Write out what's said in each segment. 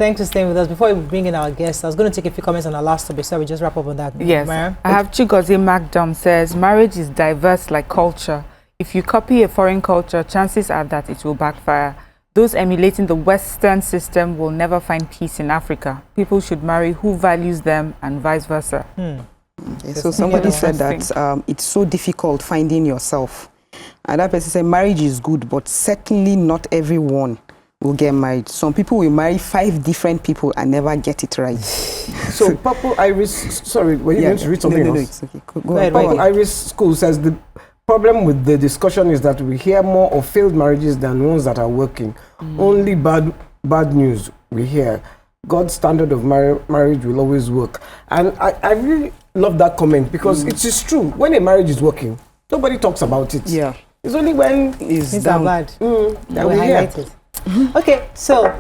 Thanks for staying with us. Before we bring in our guests, I was going to take a few comments on our last topic, so we just wrap up on that. Yes. Mara? I have Chigozie Magdam says, marriage is diverse like culture. If you copy a foreign culture, chances are that it will backfire. Those emulating the Western system will never find peace in Africa. People should marry who values them and vice versa. Okay, so somebody said that it's so difficult finding yourself. And that person said marriage is good, but certainly not everyone will get married. Some people will marry 5 different people and never get it right. So Purple Iris, sorry, were you going to read something else? No, it's okay. Go ahead. Purple Iris School says the problem with the discussion is that we hear more of failed marriages than ones that are working. Only bad news we hear. God's standard of marriage will always work. And I really love that comment because it is true. When a marriage is working, nobody talks about it. Yeah. It's only when it's down bad that we highlight it. Okay, so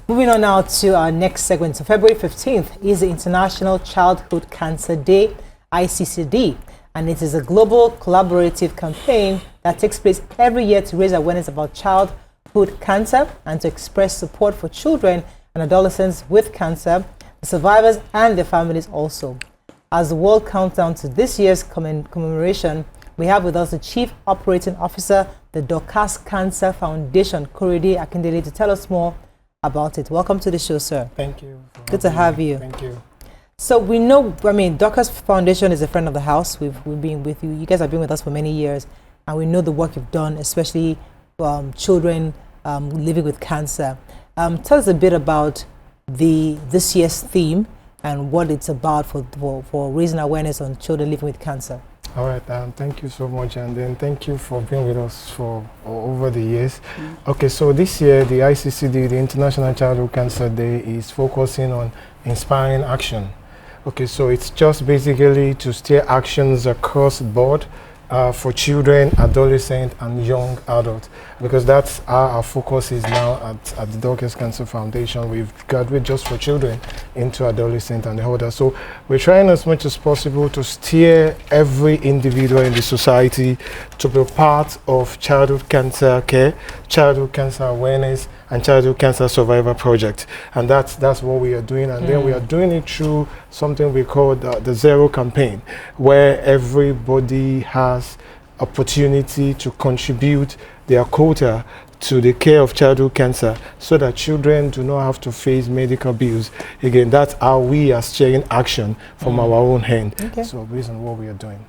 moving on now to our next segment. So February 15th is the International Childhood Cancer Day, ICCD, and it is a global collaborative campaign that takes place every year to raise awareness about childhood cancer and to express support for children and adolescents with cancer, the survivors and their families also. As the world counts down to this year's commemoration, we have with us the Chief Operating Officer, the Dorcas Cancer Foundation, Korede Akindele, to tell us more about it. Welcome to the show, sir. Thank you. Good to have you. Thank you. So we know, Dorcas Foundation is a friend of the house. We've been with you. You guys have been with us for many years, and we know the work you've done, especially children living with cancer. Tell us a bit about this year's theme and what it's about for raising awareness on children living with cancer. All right, thank you so much, and then thank you for being with us for over the years. Okay, so this year the ICCD, the International Childhood Cancer Day, is focusing on inspiring action. Okay, so it's just basically to steer actions across the board for children, adolescents, and young adults, because that's our focus is now at the Dorcas Cancer Foundation. We've graduated just for children into adolescents and the older. So we're trying as much as possible to steer every individual in the society to be part of childhood cancer care, childhood cancer awareness, and childhood cancer survivor project. And that's what we are doing. And then we are doing it through something we call the Zero campaign, where everybody has opportunity to contribute their quota to the care of childhood cancer so that children do not have to face medical bills. Again, that's how we are sharing action from our own hand. Okay. So based on what we are doing.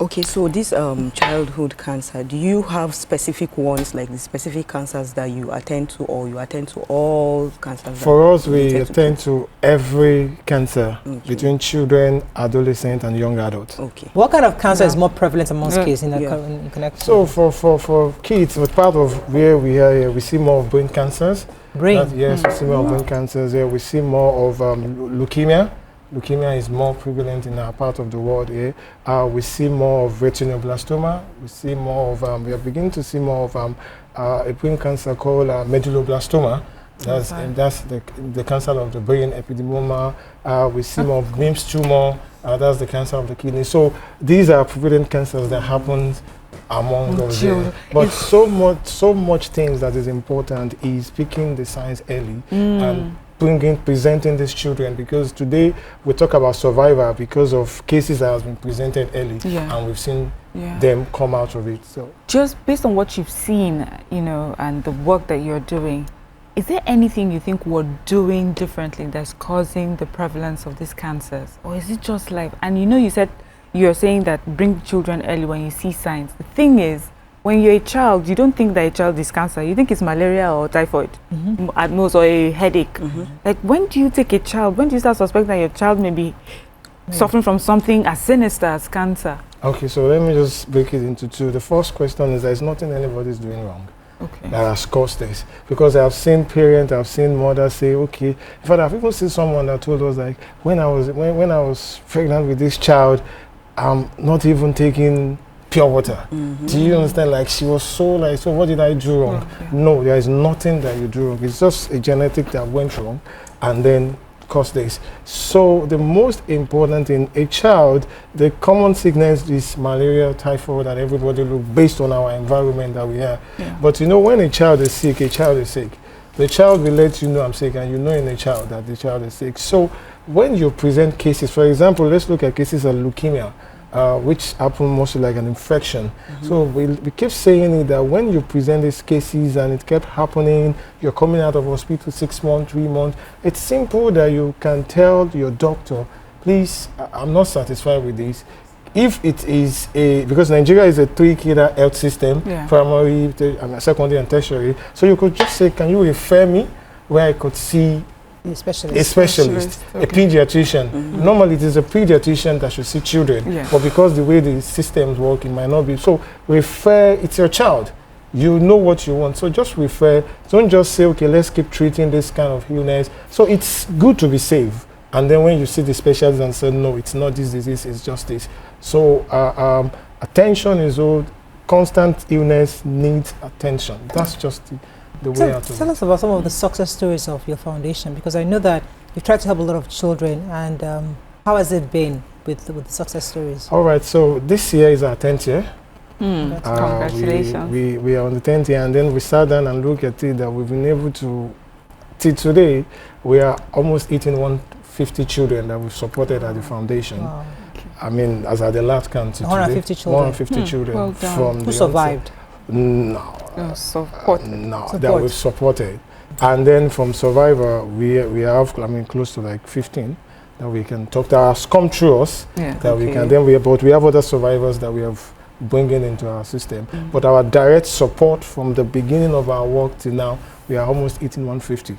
Okay, so this childhood cancer, do you have specific ones, like the specific cancers that you attend to, or you attend to all cancers? For us, we attend to every cancer between children, adolescents, and young adults. Okay. What kind of cancer is more prevalent amongst kids in connection? So for kids, with part of where we are here, we see more of brain cancers. Yes, we see more of brain cancers here. We see more of leukemia. Leukemia is more prevalent in our part of the world here. We see more of retinoblastoma. We see more of, we are beginning to see more of a brain cancer called medulloblastoma. That's the cancer of the brain, epidemioma. We see more of Wilms tumor. That's the cancer of the kidney. So these are prevalent cancers that happen among us here. But so much things that is important is picking the signs early and presenting these children, because today we talk about survivor because of cases that has been presented early and we've seen them come out of it. So just based on what you've seen, and the work that you're doing, is there anything you think we're doing differently that's causing the prevalence of these cancers, or is it just life? And you said you're saying that bring children early when you see signs. The thing is, when you're a child, you don't think that a child is cancer. You think it's malaria or typhoid at most, or a headache. Like, when do you take a child? When do you start suspecting that your child may be suffering from something as sinister as cancer? Okay, so let me just break it into two. The first question is there's nothing anybody's doing wrong that has caused this. Because I've seen parents, I've seen mothers say, okay, in fact, I've even seen someone that told us, like, when I was pregnant with this child, I'm not even taking pure water. Do you understand? Like, she was so like, so what did I do wrong? No, there is nothing that you do wrong. It's just a genetic that went wrong and then caused this. So the most important in a child, the common sickness is malaria, typhoid, and everybody look based on our environment that we have. But when a child is sick, The child will let you know I'm sick, and you know in a child that the child is sick. So when you present cases, for example, let's look at cases of leukemia, which happen mostly like an infection. So we keep saying it that when you present these cases and it kept happening, you're coming out of hospital 6 months, 3 months, it's simple that you can tell your doctor, please, I'm not satisfied with this. If it is because Nigeria is a 3-cadre health system, primary, secondary and tertiary, so you could just say, can you refer me where I could see a specialist, a pediatrician. Normally it is a pediatrician that should see children, but because the way the systems work, it might not be. So refer, it's your child. You know what you want, so just refer. Don't just say, okay, let's keep treating this kind of illness. So it's good to be safe. And then when you see the specialist and say, no, it's not this disease, it's just this. So attention is all, constant illness needs attention. That's just the way out of it. Tell us about some of the success stories of your foundation, because I know that you've tried to help a lot of children, and how has it been with the success stories? All right, so this year is our 10th year. Congratulations. We are on the 10th year, and then we sat down and looked at it that we've been able to, till today, we are almost 150 children that we've supported at the foundation. Wow. I mean, as at the last count to 150 today, children. 150 children Well from Who survived? No, that we've supported. And then from Survivor, we have, I mean, close to like 15 that we can talk, that has come through us, that we can, then but we have other survivors that we have bringing into our system. But our direct support from the beginning of our work till now, we are almost 150.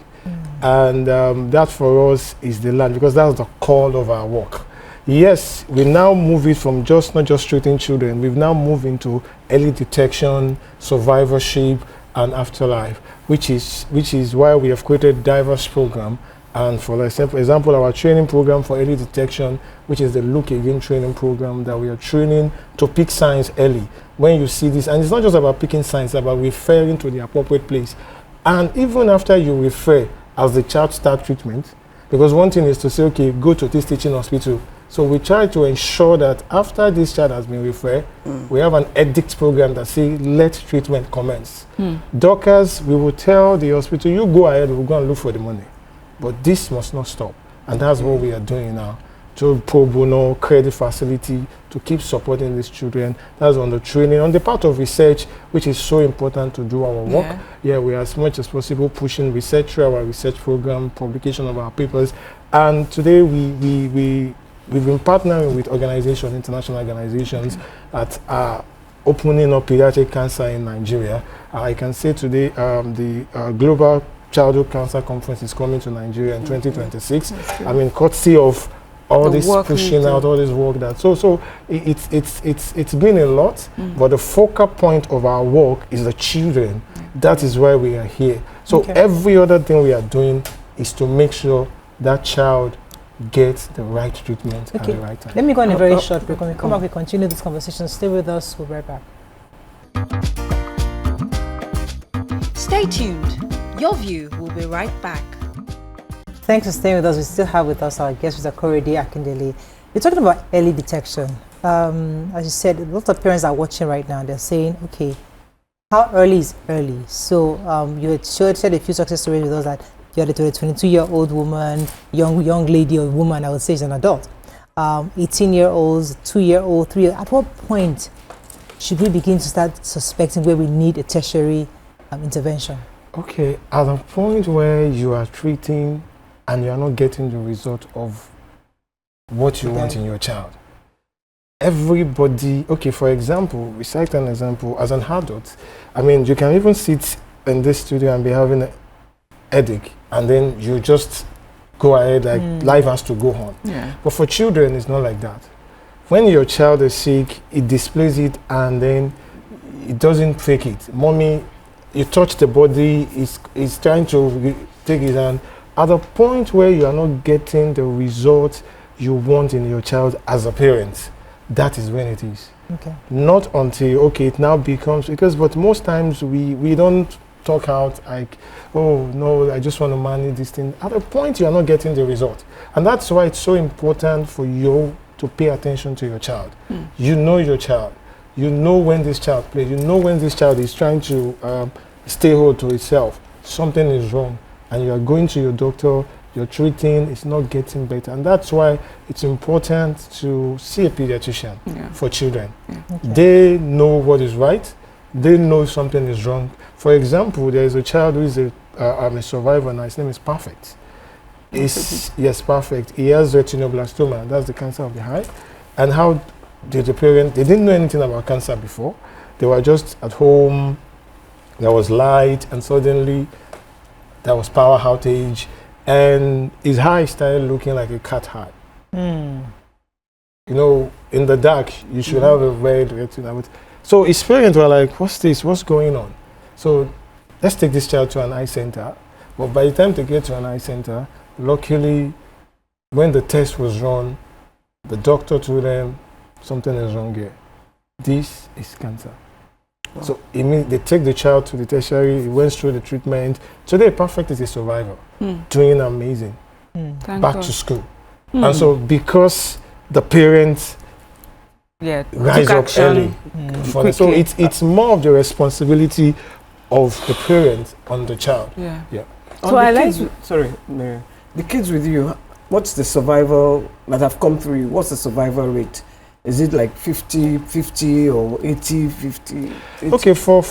And that for us is the land, because that's the call of our work. Yes, we now move it from not just treating children, we've now moved into early detection, survivorship, and afterlife, which is why we have created diverse program. And for example, our training program for early detection, which is the Look Again training program, that we are training to pick signs early. When you see this, and it's not just about picking signs, it's about referring to the appropriate place. And even after you refer, as the child start treatment, because one thing is to say, okay, go to this teaching hospital. So we try to ensure that after this child has been referred, we have an edict program that says, let treatment commence. Dorcas, we will tell the hospital, you go ahead, we'll go and look for the money. But this must not stop. And that's what we are doing now. To pro bono, credit facility, to keep supporting these children. That's on the training. On the part of research, which is so important to do our work. We are as much as possible pushing research through our research program, publication of our papers. And today we've been partnering with organizations, international organizations that are opening up pediatric cancer in Nigeria. I can say today the Global Childhood Cancer Conference is coming to Nigeria in 2026. I mean, courtesy of all this pushing out, all this work that. So it's been a lot, but the focal point of our work is the children. That is why we are here. So every other thing we are doing is to make sure that child gets the right treatment at the right time. Let me go on a very short break. When we come back, we continue this conversation. Stay with us. We'll be right back. Stay tuned. Your View will be right back. Thanks for staying with us. We still have with us our guest, Mr. Korede Akindele. We're talking about early detection. As you said, a lot of parents are watching right now. They're saying, okay, how early is early? So you had shared a few success stories with us that you had a 22-year-old woman, young lady or woman, I would say is an adult, 18-year-olds, 2-year-old, 3-year. At what point should we begin to start suspecting where we need a tertiary intervention? Okay, at a point where you are treating and you are not getting the result of what you want in your child. Everybody, okay, for example, we cite an example, as an adult, I mean, you can even sit in this studio and be having a headache, and then you just go ahead, like life has to go on. But for children, it's not like that. When your child is sick, it displays it, and then it doesn't fake it. Mommy, you touch the body, it's trying to take it, and at the point where you are not getting the result you want in your child as a parent, that is when it is. Okay. Not until, okay, it now becomes, but most times we don't talk out like, oh no, I just want to manage this thing. At the point you are not getting the result. And that's why it's so important for you to pay attention to your child. You know your child. You know when this child plays. You know when this child is trying to stay hold to itself. something is wrong, and you are going to your doctor, you're treating, it's not getting better. And that's why it's important to see a pediatrician for children. They know what is right. They know something is wrong. For example, there is a child who is a survivor now. His name is Perfect. Yes, Perfect. He has retinoblastoma. That's the cancer of the eye. And how did the parent, they didn't know anything about cancer before. They were just at home. There was light, and suddenly there was power outage. And his eye started looking like a cat eye. You know, in the dark, you should have a red retina. So his parents were like, what's this? What's going on? So let's take this child to an eye center. But by the time they get to an eye center, luckily, when the test was run, the doctor told them, something is wrong here. This is cancer. Wow. So they take the child to the tertiary, he went through the treatment. Today, Perfect is a survivor, doing amazing. Back to school. And so because the parents rise up early, so it's more of the responsibility of the parent on the child. So I like sorry, Mary. The kids with you, what's the survival that have come through you? What's the survival rate? Is it like 50-50 or 80-50? Okay, for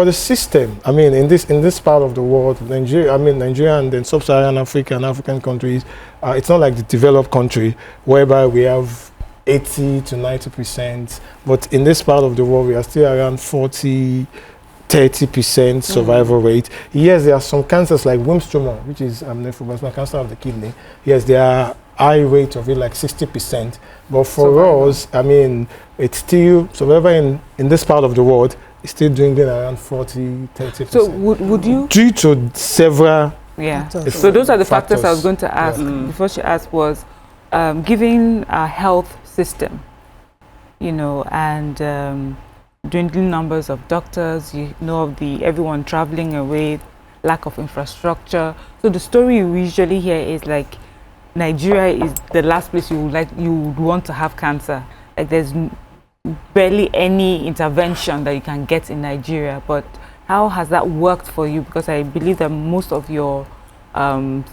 the system, I mean, in this part of the world, Nigeria and then sub-Saharan Africa and African countries, it's not like the developed country whereby we have 80 to 90%, but in this part of the world, we are still around 40-30% survival rate. Yes, there are some cancers like Wilmstroma, which is nephroblastoma, cancer of the kidney. Yes, there are high rate of it, like 60%. But for us, I mean, it's still, survivor in this part of the world is still doing it around 40-30%. So would you? Due to several so those are the factors I was going to ask before she asked was, given our health system, you know, and dwindling numbers of doctors, you know, of everyone traveling away, lack of infrastructure. So the story you usually hear is like, Nigeria is the last place you would want to have cancer. Like there's barely any intervention that you can get in Nigeria. But how has that worked for you? Because I believe that most of your the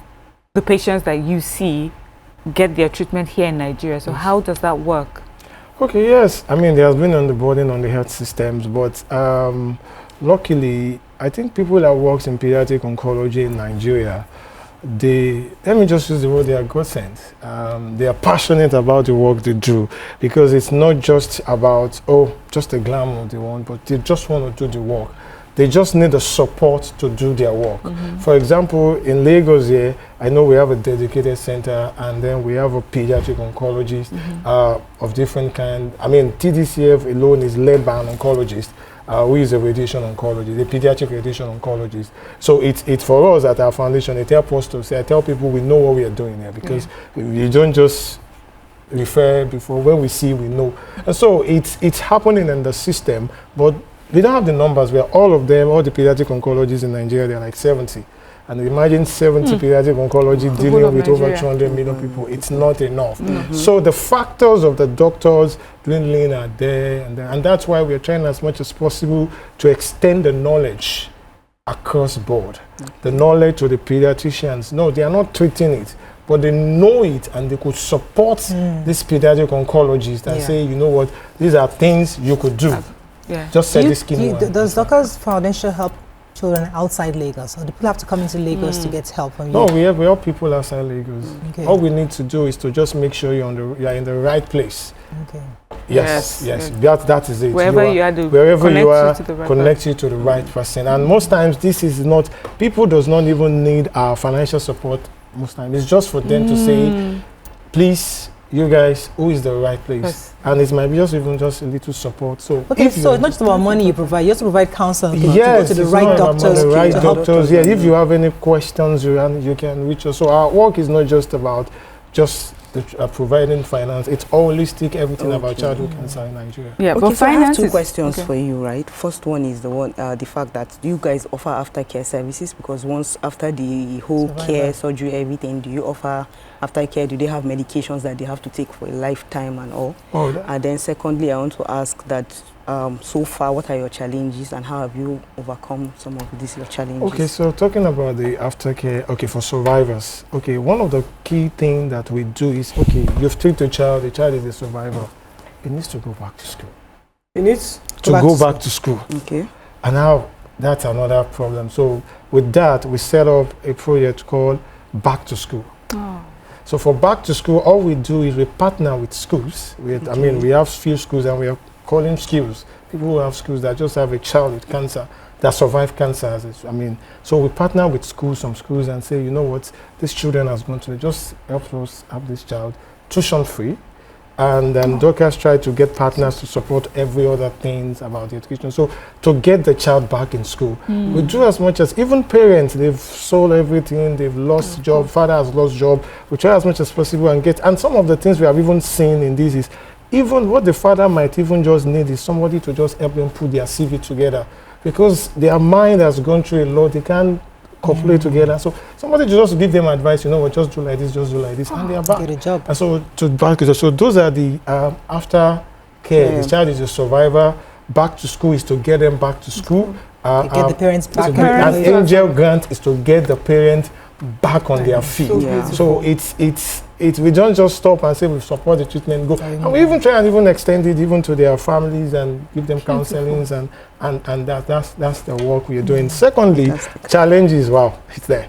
patients that you see get their treatment here in Nigeria. So how does that work? Okay, yes. I mean, there has been underburden on the health systems, but luckily, I think people that work in pediatric oncology in Nigeria, let me just use the word, they are God sent. They are passionate about the work they do, because it's not just about, just a glamour they want, but they just want to do the work. They just need the support to do their work. For example, in Lagos here, I know we have a dedicated center, and then we have a pediatric oncologist of different kind. I mean, TDCF alone is led by an oncologist who is a radiation oncologist, a pediatric radiation oncologist. So it's for us at our foundation, it helps us to say, I tell people we know what we are doing here, because you don't just refer before, when we see, we know. And so it's happening in the system, but we don't have the numbers where all the pediatric oncologists in Nigeria, they're like 70. And imagine 70 pediatric oncology dealing with over 200 million people. It's not enough. So the factors of the doctors dwindling are there, and that's why we're trying as much as possible to extend the knowledge across board. The knowledge to the pediatricians. No, they are not treating it, but they know it, and they could support these pediatric oncologists and say, you know what, these are things you could do. Just set the skin. Does Dorcas Foundation help children outside Lagos, or do people have to come into Lagos to get help from you? No, we help people outside Lagos. All we need to do is to just make sure you're in the right place. Yes. That is it. Wherever you are, connect you to the right person. And most times, this is not, people does not even need our financial support. Most times, it's just for them to say, please, you guys, who is the right place? And it might be even just a little support. So it's not just about money you provide, you also provide counsel to yes, go to the right doctors. The right doctors. Yeah, if you have any questions, you can reach us. So our work is not just about providing finance. It's holistic, everything about childhood cancer in Nigeria. Yeah, but so finance. I have two questions for you, right? First one is the fact that you guys offer aftercare services, because once after the whole care, surgery, everything, do you offer aftercare? Do they have medications that they have to take for a lifetime and all? And then secondly, I want to ask that so far? What are your challenges, and how have you overcome some of these your challenges? Okay, so talking about the aftercare, okay, for survivors, okay, one of the key things that we do is, okay, you've treated the child is a survivor. It needs to go back to school. It needs To go back to school. Okay. And now that's another problem. So with that, we set up a project called Back to School. Oh. So for Back to School, all we do is we partner with schools. I mean, we have few schools, and we are calling schools. People who have schools that just have a child with cancer, that survive cancer. I mean, so we partner with schools, some schools, and say, you know what, these children are going to just help us have this child tuition free. And then Dorcas tried to get partners to support every other things about the education. So to get the child back in school, we do as much as, even parents, they've sold everything, they've lost job, father has lost job. We try as much as possible and get, and some of the things we have even seen in this is, even what the father might even just need is somebody to just help them put their CV together, because their mind has gone through a lot, they can't couple it together. So somebody just give them advice, you know what, just do like this, and they are back. Get a job. And so to back, so those are the after care. The child is a survivor. Back to school is to get them back to school. Get the parents back. An angel grant is to get the parent back on their feet. So it's we don't just stop and say we support the treatment, go, and we even try and even extend it even to their families and give them counselings, and that's the work we are doing. Secondly, challenges. Wow, it's there.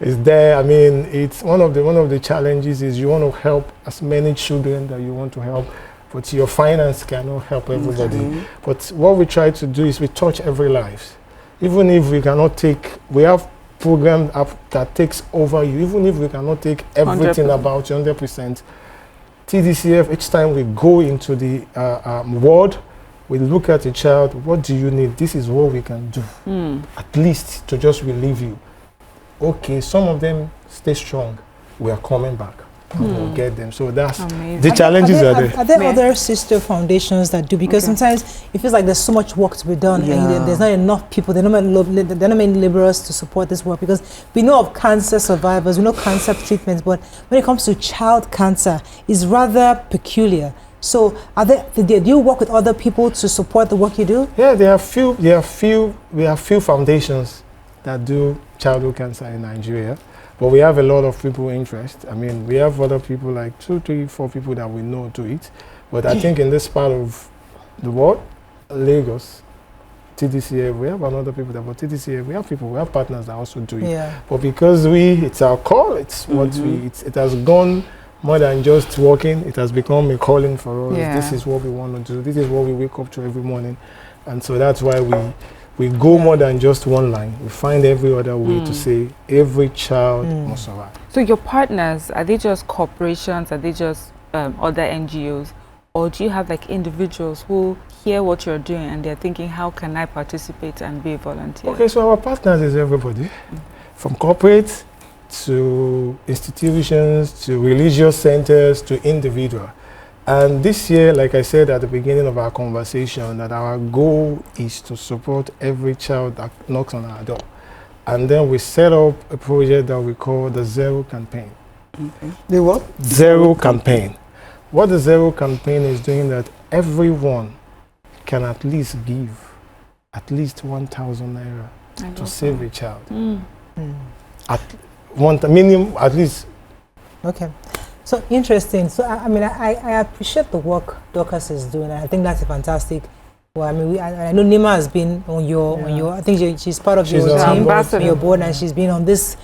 It's there. I mean, it's one of the challenges is you want to help as many children that you want to help, but your finance cannot help everybody. But what we try to do is we touch every life, even if we cannot take. We have program that takes over you, even if we cannot take everything 100%. About you 100%. TDCF, each time we go into the ward, we look at a child, what do you need? This is what we can do, at least to just relieve you. Okay, some of them stay strong, we are coming back. We'll get them. So that's amazing. The challenges are there. Are there other sister foundations that do? Because sometimes it feels like there's so much work to be done, and there's not enough people. There are not many laborers to support this work, because we know of cancer survivors, we know cancer treatments, but when it comes to child cancer, it's rather peculiar. So do you work with other people to support the work you do? Yeah, we have few foundations that do childhood cancer in Nigeria. But we have a lot of people interest. I mean, we have other people, like 2, 3, 4 people that we know do it. But I think in this part of the world, Lagos, TDCF, we have another people that, but TDCF, we have partners that also do it. Yeah. But because it's our call, it's what it has gone more than just working. It has become a calling for us. Yeah. This is what we want to do. This is what we wake up to every morning. And so that's why we go more than just one line. We find every other way to say every child must survive. So your partners, are they just corporations? Are they just other NGOs? Or do you have like individuals who hear what you're doing and they're thinking, how can I participate and be a volunteer? Okay, so our partners is everybody. From corporate to institutions, to religious centers, to individual. And this year, like I said at the beginning of our conversation, that our goal is to support every child that knocks on our door. And then we set up a project that we call the Zero Campaign. Okay. The what? Zero Campaign. What the Zero Campaign is doing, that everyone can at least give at least 1,000 naira to save a child. At one minimum, at least. Okay. So interesting. So I mean, I appreciate the work Dorcas is doing. I think that's fantastic. Well, I mean, I know Nima has been on your I think she's part of your team, on your board, and she's been on this.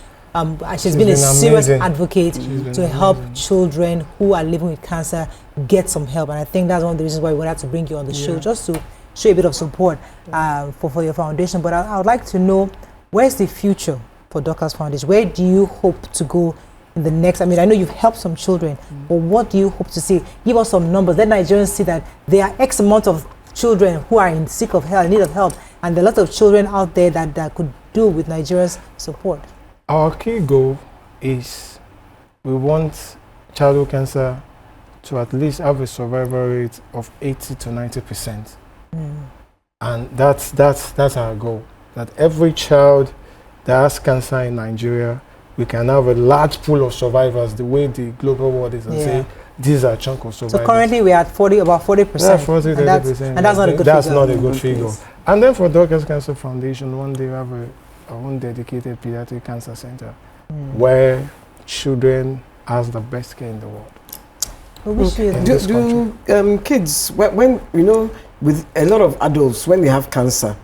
She's been a serious advocate to help children who are living with cancer get some help. And I think that's one of the reasons why we wanted to bring you on the show, just to show a bit of support for your foundation. But I would like to know, where's the future for Dorcas Foundation? Where do you hope to go in the next? I mean, I know you've helped some children, but what do you hope to see? Give us some numbers. Let Nigerians see that there are X amount of children who are in seek of help, in need of help, and there are a lot of children out there that could do with Nigeria's support. Our key goal is we want childhood cancer to at least have a survival rate of 80 to 90%. And that's our goal. That every child that has cancer in Nigeria we can have a large pool of survivors the way the global world is and say these are a chunk of survivors. So currently we are at about 40%. Yeah, 40, 30%. And that's not a good figure. That's not a good figure. And then for Dorcas Cancer Foundation, one day we have our own dedicated pediatric cancer center where children have the best care in the world. Do kids, when with a lot of adults, when they have cancer,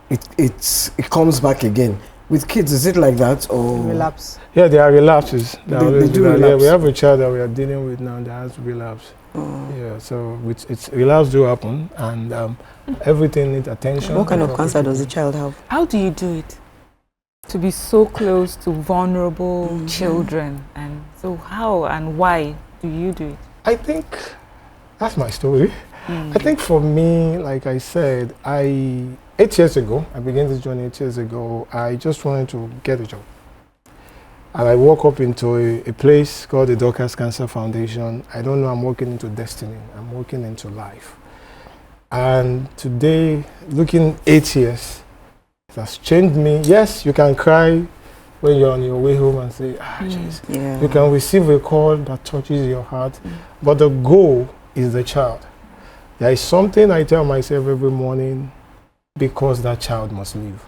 it comes back again. With kids, is it like that or relapse? Yeah, there are relapses. They do relapse. Yeah, we have a child that we are dealing with now that has relapse. Yeah, so it's relapse do happen, and everything needs attention. What kind of cancer does the child have? How do you do it? To be so close to vulnerable children, and so how and why do you do it? I think that's my story. I think for me, like I said, 8 years ago, I began this journey 8 years ago. I just wanted to get a job. And I woke up into a place called the Dorcas Cancer Foundation. I don't know, I'm walking into destiny. I'm walking into life. And today, looking 8 years, it has changed me. Yes, you can cry when you're on your way home and say, jeez. Yeah. You can receive a call that touches your heart. But the goal is the child. There is something I tell myself every morning, because that child must live.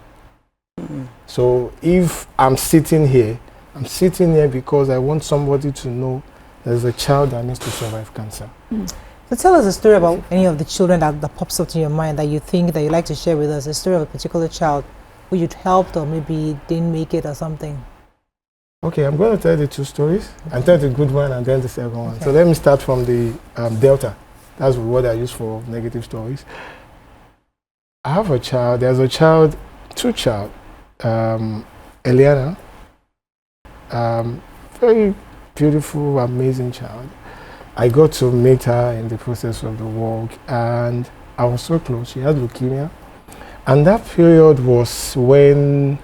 So if I'm sitting here because I want somebody to know there's a child that needs to survive cancer. So tell us a story about any of the children that pops up to your mind that you think that you'd like to share with us, a story of a particular child who you'd helped or maybe didn't make it or something. Okay, I'm going to tell the two stories. I'll tell the good one and then the second one. So let me start from the Delta. That's what I use for negative stories. I have a child, there's a child, two child, Eliana, very beautiful, amazing child. I got to meet her in the process of the walk, and I was so close. She had leukemia, and that period was when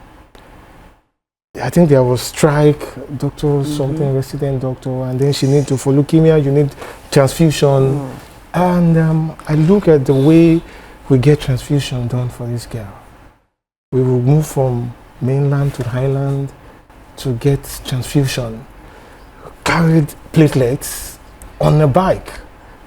I think there was strike, doctor, something, resident doctor, and then she needed to, for leukemia, you need transfusion. And I look at the way we get transfusion done for this girl. We will move from mainland to highland to get transfusion. Carried platelets on a bike.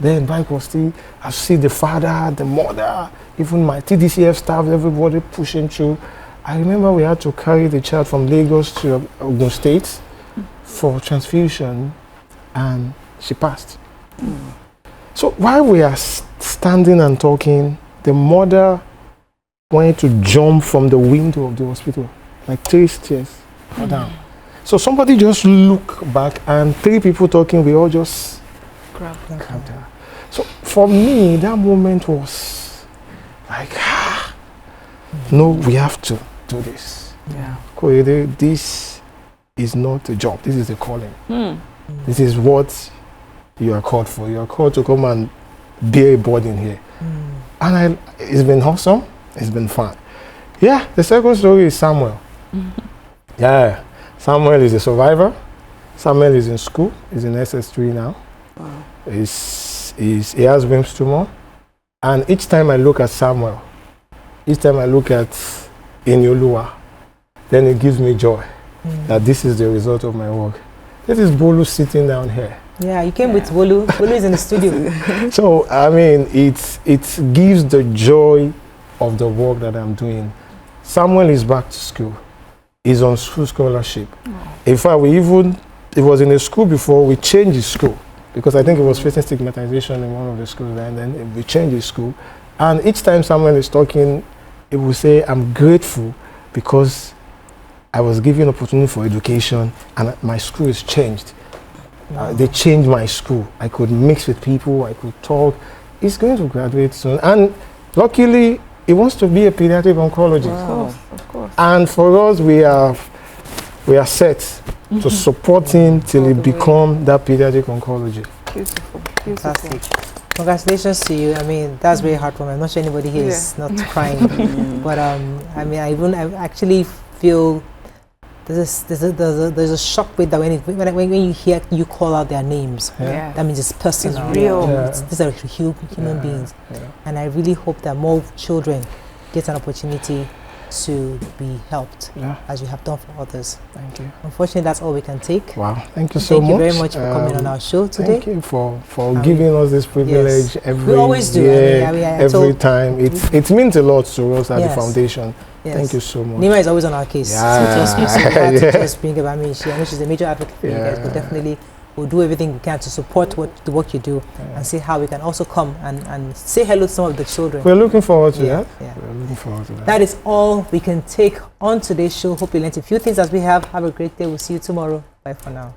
Then bike was still, I see the father, the mother, even my TDCF staff, everybody pushing through. I remember we had to carry the child from Lagos to Ogun State for transfusion, and she passed. So while we are standing and talking, the mother wanted to jump from the window of the hospital, like 3 stairs down. So somebody just looked back, and 3 people talking, we all just grabbed her. So for me, that moment was like, no, we have to do this. Yeah. Korede, this is not a job, this is a calling. This is what you are called for. You are called to come and bear a burden here. And it's been awesome. It's been fun. Yeah, the second story is Samuel. Yeah, Samuel is a survivor. Samuel is in school. He's in SS3 now. Wow. He has Wilms tumor. And each time I look at Samuel, each time I look at Inyolua, then it gives me joy that this is the result of my work. This is Bolu sitting down here. Yeah, you came with Bolu. Bolu is in the studio. So, I mean, it gives the joy of the work that I'm doing. Samuel is back to school. He's on school scholarship. In fact, it was in a school before, we changed his school because I think it was facing stigmatization in one of the schools, and then we changed his school. And each time Samuel is talking, he will say, I'm grateful because I was given opportunity for education and my school is changed. They changed my school. I could mix with people, I could talk. He's going to graduate soon. And luckily, he wants to be a pediatric oncologist. Wow. Of course. And for us, we are set to support him till he becomes that pediatric oncologist. Beautiful. Fantastic. Congratulations to you. I mean, that's very hard for me. I'm not sure anybody here is not crying. But I mean, I actually feel there's a shock with that when you hear you call out their names. Yeah. That means it's personal. It's real. Yeah. These are human beings. Yeah. And I really hope that more children get an opportunity to be helped Yeah. as you have done for others. Thank you. Unfortunately, that's all we can take. Wow. Thank you so much. Thank you very much for coming on our show today. Thank you for giving us this privilege Yes. every We always do. year, I mean, every time. It means a lot to us at Yes. the foundation. Yes. Thank you so much. Nima is always on our case. Yeah. So trust me, so we have to Yeah. just bring about me. I know she's a major advocate for you guys, but Yeah. definitely we'll do everything we can to support the work you do and see how we can also come and say hello to some of the children. We're looking forward to Yeah, that. yeah. We're looking forward to that. That is all we can take on today's show. Hope you learned a few things as we have. Have a great day. We'll see you tomorrow. Bye for now.